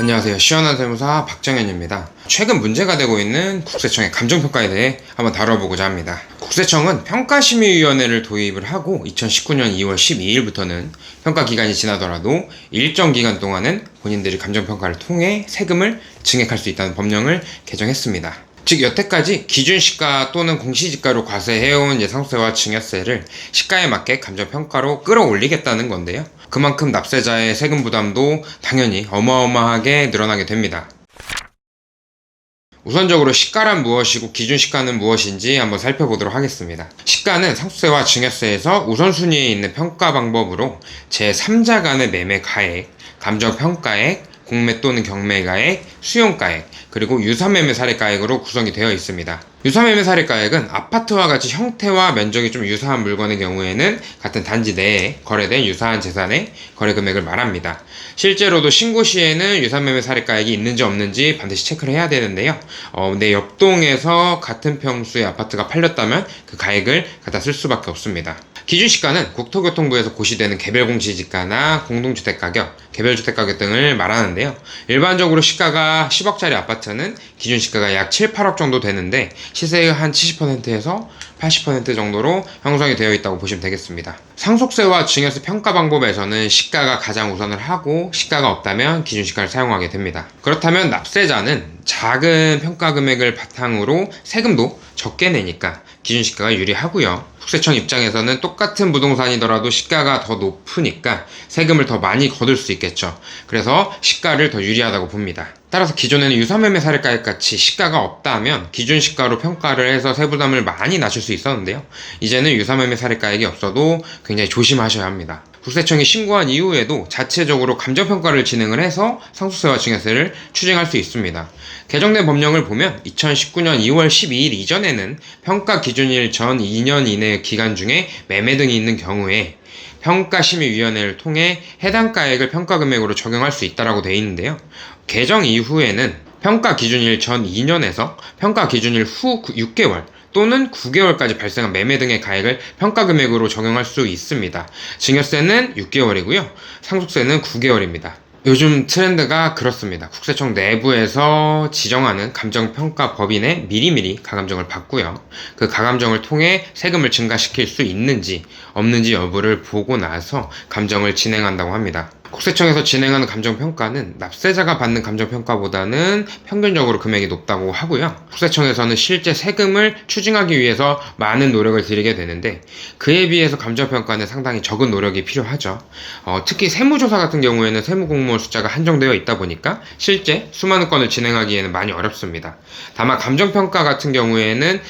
안녕하세요. 시원한 세무사 박정현입니다. 최근 문제가 되고 있는 국세청의 감정평가에 대해 한번 다뤄보고자 합니다. 국세청은 평가심의위원회를 도입을 하고 2019년 2월 12일부터는 평가기간이 지나더라도 일정 기간 동안은 본인들이 감정평가를 통해 세금을 증액할 수 있다는 법령을 개정했습니다. 즉 여태까지 기준시가 또는 공시지가로 과세해온 상속세와 증여세를 시가에 맞게 감정평가로 끌어올리겠다는 건데요. 그만큼 납세자의 세금 부담도 당연히 어마어마하게 늘어나게 됩니다. 우선적으로 시가란 무엇이고 기준시가는 무엇인지 한번 살펴보도록 하겠습니다. 시가는 상속세와 증여세에서 우선순위에 있는 평가 방법으로 제3자 간의 매매 가액, 감정평가액, 공매 또는 경매가액, 수용가액, 그리고 유사매매 사례가액으로 구성이 되어 있습니다. 유사매매 사례가액은 아파트와 같이 형태와 면적이 좀 유사한 물건의 경우에는 같은 단지 내에 거래된 유사한 재산의 거래금액을 말합니다. 실제로도 신고 시에는 유사매매 사례가액이 있는지 없는지 반드시 체크를 해야 되는데요. 내 옆동에서 같은 평수의 아파트가 팔렸다면 그 가액을 갖다 쓸 수밖에 없습니다. 기준시가는 국토교통부에서 고시되는 개별공시지가나 공동주택가격, 개별주택가격 등을 말하는데요. 일반적으로 시가가 10억짜리 아파트는 기준시가가 약 7, 8억 정도 되는데 시세의 한 70%에서 80% 정도로 형성이 되어 있다고 보시면 되겠습니다. 상속세와 증여세 평가 방법에서는 시가가 가장 우선을 하고 시가가 없다면 기준시가를 사용하게 됩니다. 그렇다면 납세자는 작은 평가 금액을 바탕으로 세금도 적게 내니까 기준시가가 유리하고요. 국세청 입장에서는 똑같은 부동산이더라도 시가가 더 높으니까 세금을 더 많이 거둘 수 있겠죠. 그래서 시가를 더 유리하다고 봅니다. 따라서 기존에는 유사매매 사례가액 같이 시가가 없다면 기준시가로 평가를 해서 세부담을 많이 낮출 수 있었는데요. 이제는 유사매매 사례가액이 없어도 굉장히 조심하셔야 합니다. 국세청이 신고한 이후에도 자체적으로 감정평가를 진행을 해서 상속세와 증여세를 추징할 수 있습니다. 개정된 법령을 보면 2019년 2월 12일 이전에는 평가 기준일 전 2년 이내 기간 중에 매매 등이 있는 경우에 평가심의위원회를 통해 해당 가액을 평가금액으로 적용할 수 있다고 되어 있는데요. 개정 이후에는 평가 기준일 전 2년에서 평가 기준일 후 6개월 또는 9개월까지 발생한 매매 등의 가액을 평가금액으로 적용할 수 있습니다. 증여세는 6개월이고요. 상속세는 9개월입니다. 요즘 트렌드가 그렇습니다. 국세청 내부에서 지정하는 감정평가 법인에 미리미리 가감정을 받고요. 그 가감정을 통해 세금을 증가시킬 수 있는지 없는지 여부를 보고 나서 감정을 진행한다고 합니다. 국세청에서 진행하는 감정평가는 납세자가 받는 감정평가보다는 평균적으로 금액이 높다고 하고요. 국세청에서는 실제 세금을 추징하기 위해서 많은 노력을 들이게 되는데 그에 비해서 감정평가는 상당히 적은 노력이 필요하죠. 특히 세무조사 같은 경우에는 세무공무원 숫자가 한정되어 있다 보니까 실제 수많은 건을 진행하기에는 많이 어렵습니다. 다만 감정평가 같은 경우에는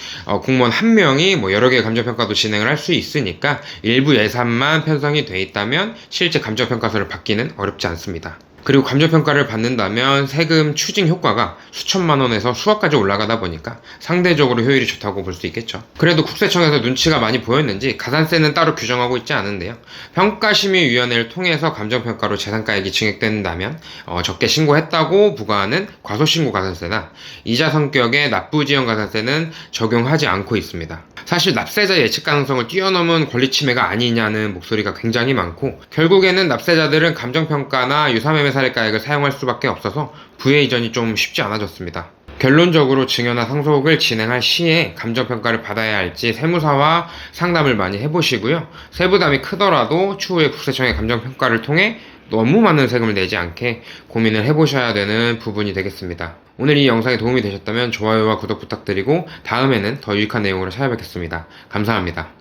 공무원 한 명이 여러 개의 감정평가도 진행을 할 수 있으니까 일부 예산만 편성이 돼 있다면 실제 감정평가서를 받기는 어렵지 않습니다. 그리고 감정평가를 받는다면 세금 추징 효과가 수천만 원에서 수억까지 올라가다 보니까 상대적으로 효율이 좋다고 볼 수 있겠죠. 그래도 국세청에서 눈치가 많이 보였는지 가산세는 따로 규정하고 있지 않은데요. 평가심의위원회를 통해서 감정평가로 재산가액이 증액된다면 적게 신고했다고 부과하는 과소신고 가산세나 이자 성격의 납부지연 가산세는 적용하지 않고 있습니다. 사실 납세자 예측 가능성을 뛰어넘은 권리침해가 아니냐는 목소리가 굉장히 많고 결국에는 납세자들은 감정평가나 유사매매 사례가액을 사용할 수밖에 없어서 부의 이전이 좀 쉽지 않아졌습니다. 결론적으로 증여나 상속을 진행할 시에 감정평가를 받아야 할지 세무사와 상담을 많이 해보시고요. 세부담이 크더라도 추후에 국세청의 감정평가를 통해 너무 많은 세금을 내지 않게 고민을 해보셔야 되는 부분이 되겠습니다. 오늘 이 영상이 도움이 되셨다면 좋아요와 구독 부탁드리고 다음에는 더 유익한 내용으로 찾아뵙겠습니다. 감사합니다.